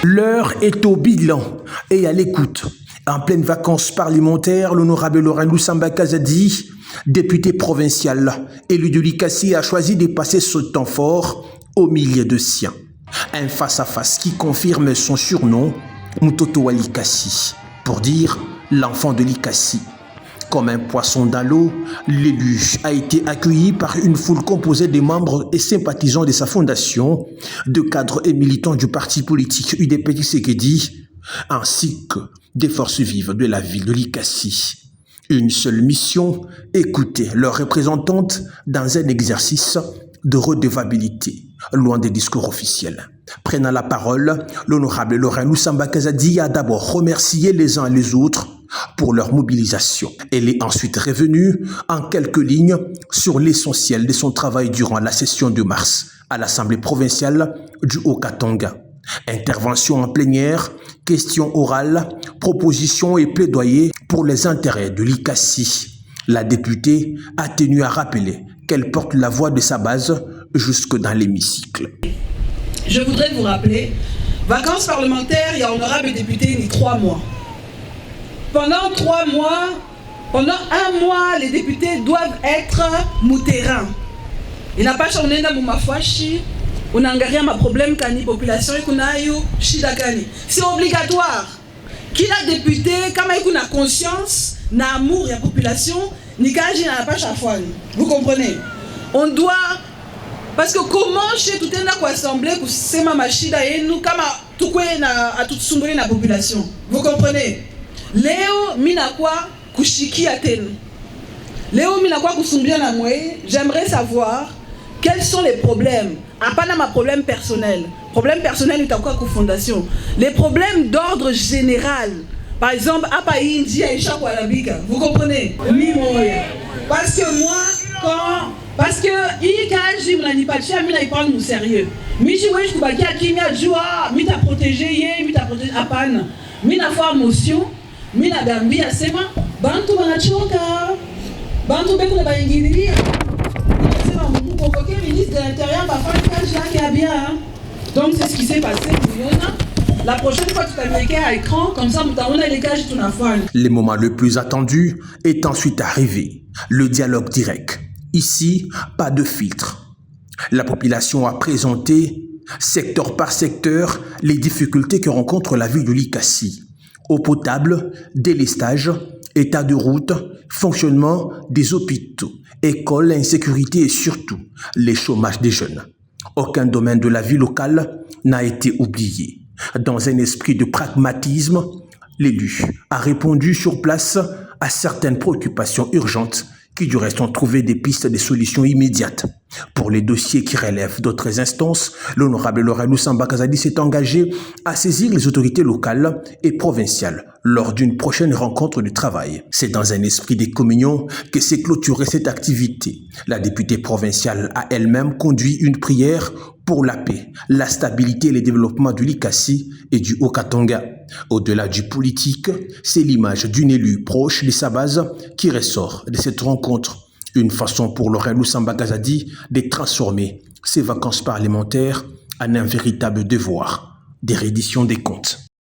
L'heure est au bilan et à l'écoute. En pleine vacances parlementaires, l'honorable Laurent Lusamba Kazadi, député provincial, élu de l'ICASI, a choisi de passer ce temps fort au milieu de siens. Un face-à-face qui confirme son surnom, Mutoto wa l'ICASI, pour dire l'enfant de l'ICASI. Comme un poisson dans l'eau, l'élu a été accueilli par une foule composée de membres et sympathisants de sa fondation, de cadres et militants du parti politique UDP Tshisekedi, ainsi que des forces vives de la ville de l'ICASI. Une seule mission, écouter leurs représentantes dans un exercice de redevabilité, loin des discours officiels. Prenant la parole, l'honorable Laurent Lusamba Kazadi a d'abord remercié les uns et les autres pour leur mobilisation. Elle est ensuite revenue en quelques lignes sur l'essentiel de son travail durant la session de mars à l'Assemblée provinciale du Haut-Katanga. Intervention en plénière, questions orales, propositions et plaidoyers pour les intérêts de l'ICASI. La députée a tenu à rappeler qu'elle porte la voix de sa base jusque dans l'hémicycle. Je voudrais vous rappeler, vacances parlementaires, il y a honorable député ni 3 mois. Pendant 3 mois, pendant 1 mois, les députés doivent être mouterrains. Il n'a pas changé dans ma fachi, on n'a rien ma problème kani population et qu'on a eu shida kani. C'est obligatoire. Qui a député, comme il a conscience, n'a amour et la population, ni kaji n'a pas chafouane. Vous comprenez? On doit, parce que comment chez tout un assemblée pour c'est ma machida et nous comme tout quoi à tout sombrer la population. Vous comprenez? Léo minakwa kushiki atenu. Léo minakwa kusumbia na mwe, j'aimerais savoir quels sont les problèmes. À pas ma problème personnel. Problème personnel est à quoi fondation. Les problèmes d'ordre général. Par exemple, à pas India et Chapo Arabica. Vous comprenez? Parce que moi, quand parce que il parle nous sérieux. Mais je vois que qui m'a joie, mi t'a protégé, mi t'a protégé à panne. Mi n'a pas motion. Mina gambi asema bantu banachoka bantu beko na baingililia nasema Mungu convoquer ministre de l'intérieur va faire kazi yake bien. Donc c'est ce qui s'est passé la prochaine fois tu t'américain à écran comme ça mutaona les cages tout na fois. Le moment le plus attendu est ensuite arrivé, le dialogue direct. Ici, pas de filtre. La population a présenté secteur par secteur les difficultés que rencontre la ville de l'ICASI. Eau potable, délestage, état de route, fonctionnement des hôpitaux, écoles, insécurité et surtout les chômages des jeunes. Aucun domaine de la vie locale n'a été oublié. Dans un esprit de pragmatisme, l'élu a répondu sur place à certaines préoccupations urgentes qui du reste ont trouvé des pistes de solutions immédiates. Pour les dossiers qui relèvent d'autres instances, l'honorable Laurent Lusamba Kazadi s'est engagé à saisir les autorités locales et provinciales lors d'une prochaine rencontre de travail. C'est dans un esprit de communion que s'est clôturée cette activité. La députée provinciale a elle-même conduit une prière pour la paix, la stabilité et le développement de l'ICASI et du Haut-Katanga. Au-delà du politique, c'est l'image d'une élue proche de sa base qui ressort de cette rencontre. Une façon pour Laurent Lusamba Kazadi de transformer ses vacances parlementaires en un véritable devoir de reddition des comptes.